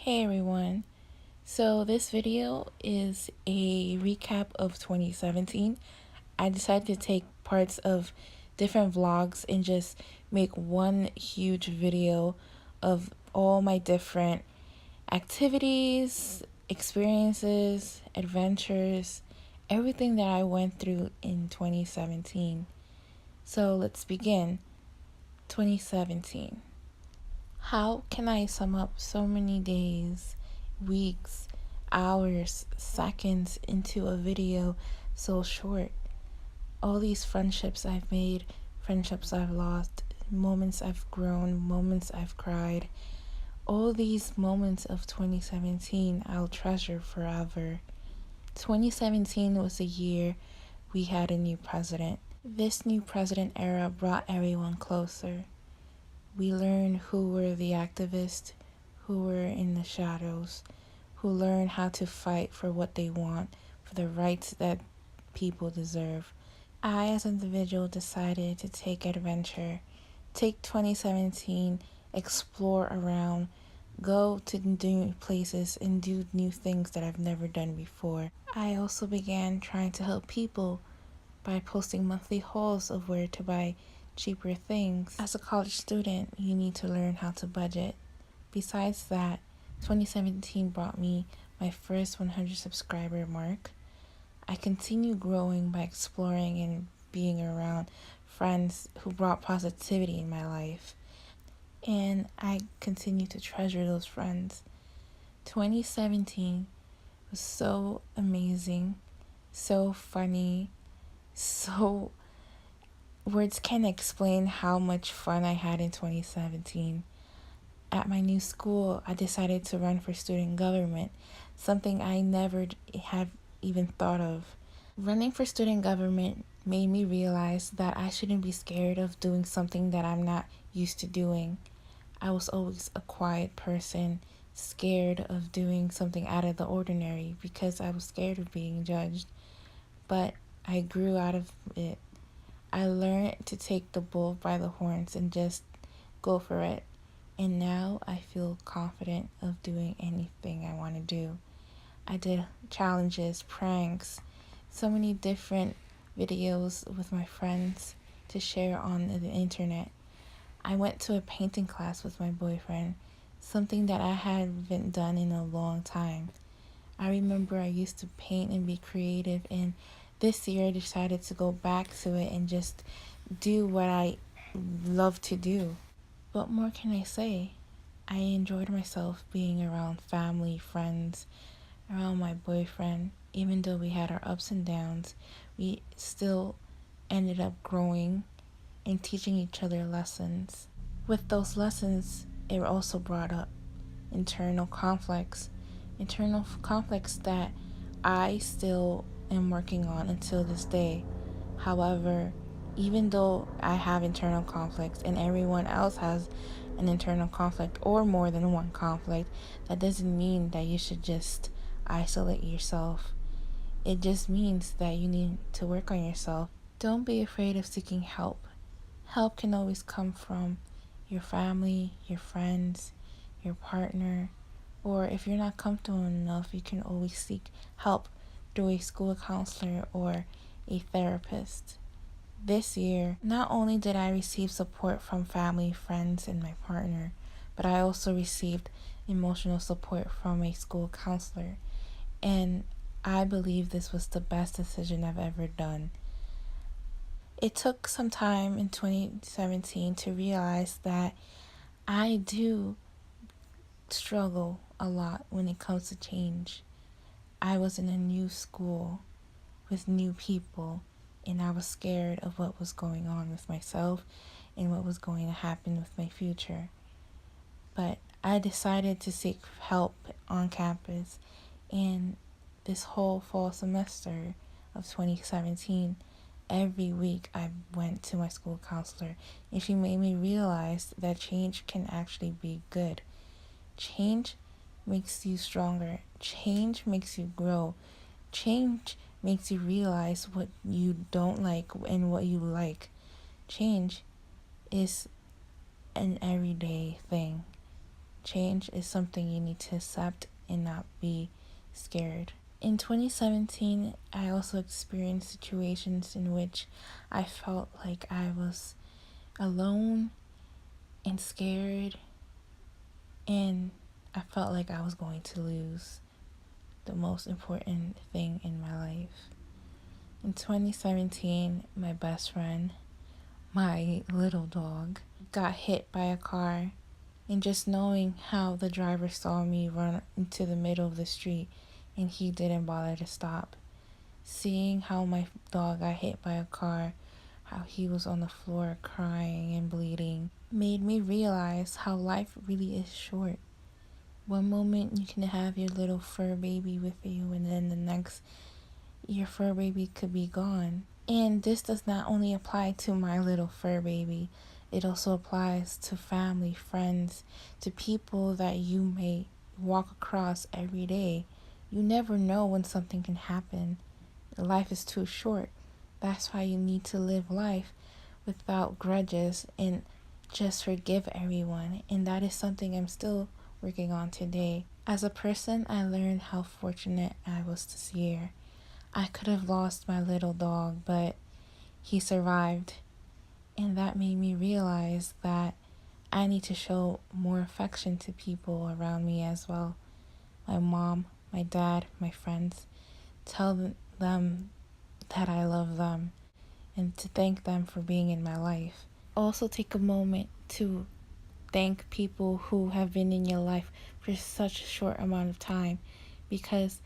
Hey everyone, so this video is a recap of 2017. I decided to take parts of different vlogs and just make one huge video of all my different activities, experiences, adventures, everything that I went through in 2017. So let's begin. 2017. How can I sum up so many days, weeks, hours, seconds into a video so short? All these friendships I've made, friendships I've lost, moments I've grown, moments I've cried. All these moments of 2017 I'll treasure forever. 2017 was the year we had a new president. This new president era brought everyone closer. We learned who were the activists, who were in the shadows, who learned how to fight for what they want, for the rights that people deserve. I, as an individual, decided to take adventure, take 2017, explore around, go to new places and do new things that I've never done before. I also began trying to help people by posting monthly hauls of where to buy cheaper things. As a college student, you need to learn how to budget. Besides that, 2017 brought me my first 100 subscriber mark. I continue growing by exploring and being around friends who brought positivity in my life. And I continue to treasure those friends. 2017 was so amazing, so funny, so words can't explain how much fun I had in 2017. At my new school, I decided to run for student government, something I never had even thought of. Running for student government made me realize that I shouldn't be scared of doing something that I'm not used to doing. I was always a quiet person, scared of doing something out of the ordinary because I was scared of being judged. But I grew out of it. I learned to take the bull by the horns and just go for it. And now I feel confident of doing anything I want to do. I did challenges, pranks, so many different videos with my friends to share on the internet. I went to a painting class with my boyfriend, something that I haven't done in a long time. I remember I used to paint and be creative, and this year I decided to go back to it and just do what I love to do. What more can I say? I enjoyed myself being around family, friends, around my boyfriend. Even though we had our ups and downs, we still ended up growing and teaching each other lessons. With those lessons, it also brought up internal conflicts that I still am working on until this day. However, even though I have internal conflicts and everyone else has an internal conflict or more than one conflict, that doesn't mean that you should just isolate yourself. It just means that you need to work on yourself. Don't be afraid of seeking help. Help can always come from your family, your friends, your partner, or if you're not comfortable enough, you can always seek help through a school counselor or a therapist. This year, not only did I receive support from family, friends, and my partner, but I also received emotional support from a school counselor. And I believe this was the best decision I've ever done. It took some time in 2017 to realize that I do struggle a lot when it comes to change. I was in a new school with new people, and I was scared of what was going on with myself and what was going to happen with my future. But I decided to seek help on campus, and this whole fall semester of 2017, every week I went to my school counselor, and she made me realize that change can actually be good. Change makes you stronger. Change makes you grow. Change makes you realize what you don't like and what you like. Change is an everyday thing. change is something you need to accept and not be scared. In 2017, I also experienced situations in which I felt like I was alone and scared, and I felt like I was going to lose the most important thing in my life. In 2017, my best friend, my little dog, got hit by a car, and just knowing how the driver saw me run into the middle of the street and he didn't bother to stop, seeing how my dog got hit by a car, how he was on the floor crying and bleeding, made me realize how life really is short. One moment you can have your little fur baby with you, and then the next, your fur baby could be gone. And this does not only apply to my little fur baby, it also applies to family, friends, to people that you may walk across every day. You never know when something can happen. Life is too short. That's why you need to live life without grudges and just forgive everyone. And that is something I'm still working on today. As a person, I learned how fortunate I was this year. I could have lost my little dog, but he survived. And that made me realize that I need to show more affection to people around me as well. My mom, my dad, my friends. Tell them that I love them and to thank them for being in my life. Also take a moment to thank people who have been in your life for such a short amount of time, because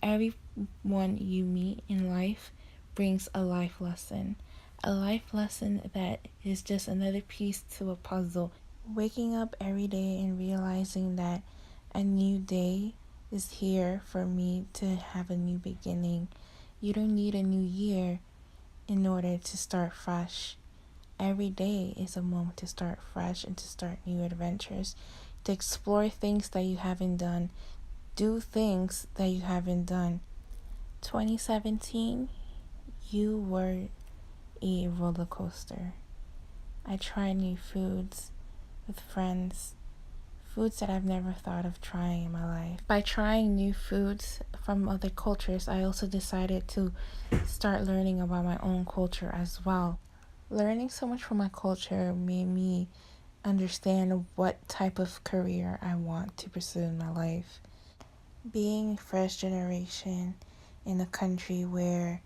everyone you meet in life brings a life lesson. A life lesson that is just another piece to a puzzle. Waking up every day and realizing that a new day is here for me to have a new beginning. You don't need a new year in order to start fresh. Every day is a moment to start fresh and to start new adventures, to explore things that you haven't done, do things that you haven't done. 2017, you were a roller coaster. I tried new foods with friends, foods that I've never thought of trying in my life. By trying new foods from other cultures, I also decided to start learning about my own culture as well. Learning so much from my culture made me understand what type of career I want to pursue in my life. Being first generation in a country where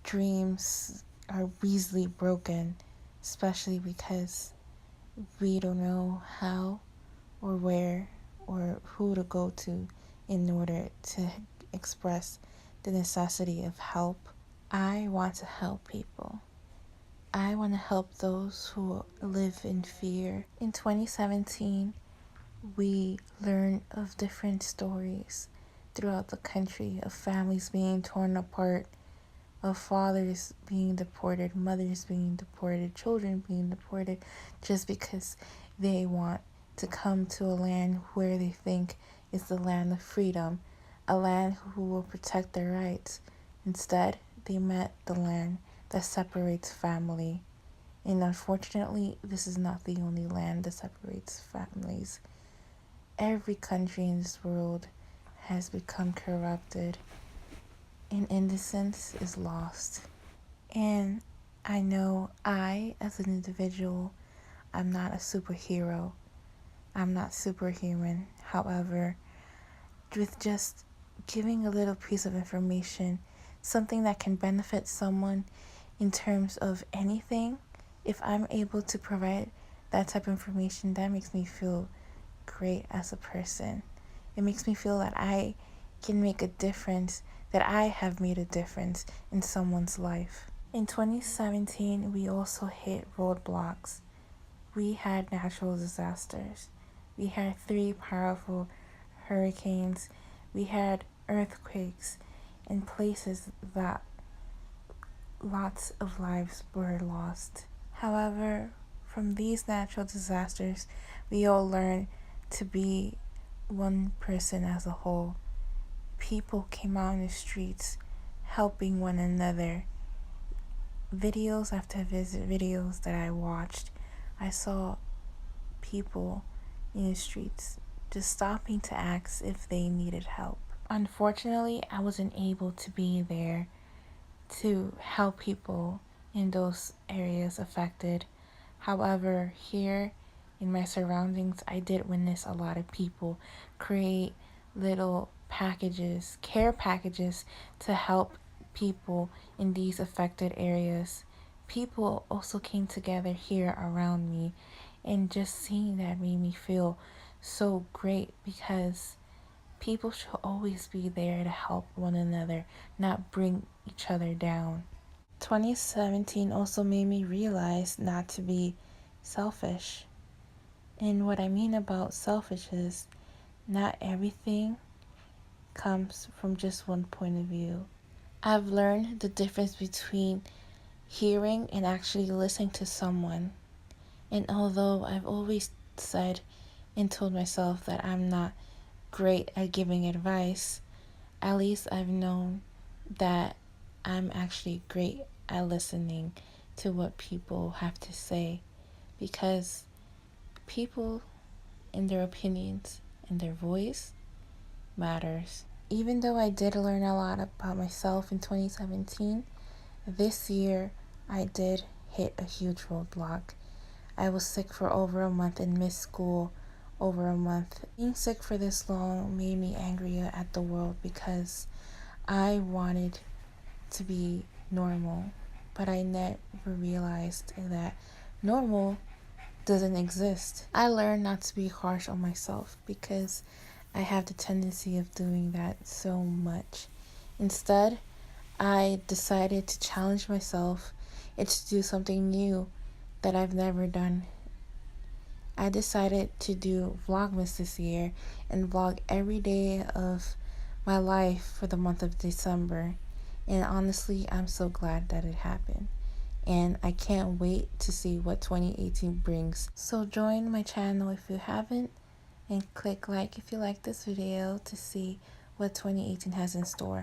dreams are easily broken, especially because we don't know how or where or who to go to in order to express the necessity of help. I want to help people. I want to help those who live in fear. In 2017, we learned of different stories throughout the country of families being torn apart, of fathers being deported, mothers being deported, children being deported, just because they want to come to a land where they think is the land of freedom, a land who will protect their rights. Instead, they met the land that separates family. And unfortunately, this is not the only land that separates families. Every country in this world has become corrupted, and innocence is lost. And I know I, as an individual, I'm not a superhero. I'm not superhuman. However, with just giving a little piece of information, something that can benefit someone in terms of anything, if I'm able to provide that type of information, that makes me feel great as a person. It makes me feel that I can make a difference, that I have made a difference in someone's life. In 2017, we also hit roadblocks. We had natural disasters. We had 3 powerful hurricanes. We had earthquakes in places that lots of lives were lost. However, from these natural disasters, we all learned to be one person as a whole. People came out in the streets helping one another. Videos after videos that I watched, I saw people in the streets just stopping to ask if they needed help. Unfortunately, I wasn't able to be there to help people in those areas affected. However, here in my surroundings, I did witness a lot of people create little packages, care packages, to help people in these affected areas. People also came together here around me, and just seeing that made me feel so great, because people should always be there to help one another, not bring each other down. 2017 also made me realize not to be selfish. And what I mean about selfish is not everything comes from just one point of view. I've learned the difference between hearing and actually listening to someone. And although I've always said and told myself that I'm not great at giving advice, at least I've known that I'm actually great at listening to what people have to say, because people and their opinions and their voice matters. Even though I did learn a lot about myself in 2017, this year I did hit a huge roadblock. I was sick for over a month and missed school over a month. Being sick for this long made me angry at the world, because I wanted to be normal, but I never realized that normal doesn't exist. I learned not to be harsh on myself, because I have the tendency of doing that so much. Instead, I decided to challenge myself and to do something new that I've never done. I decided to do Vlogmas this year and vlog every day of my life for the month of December. And honestly, I'm so glad that it happened. And I can't wait to see what 2018 brings. So join my channel if you haven't, and click like if you like this video to see what 2018 has in store.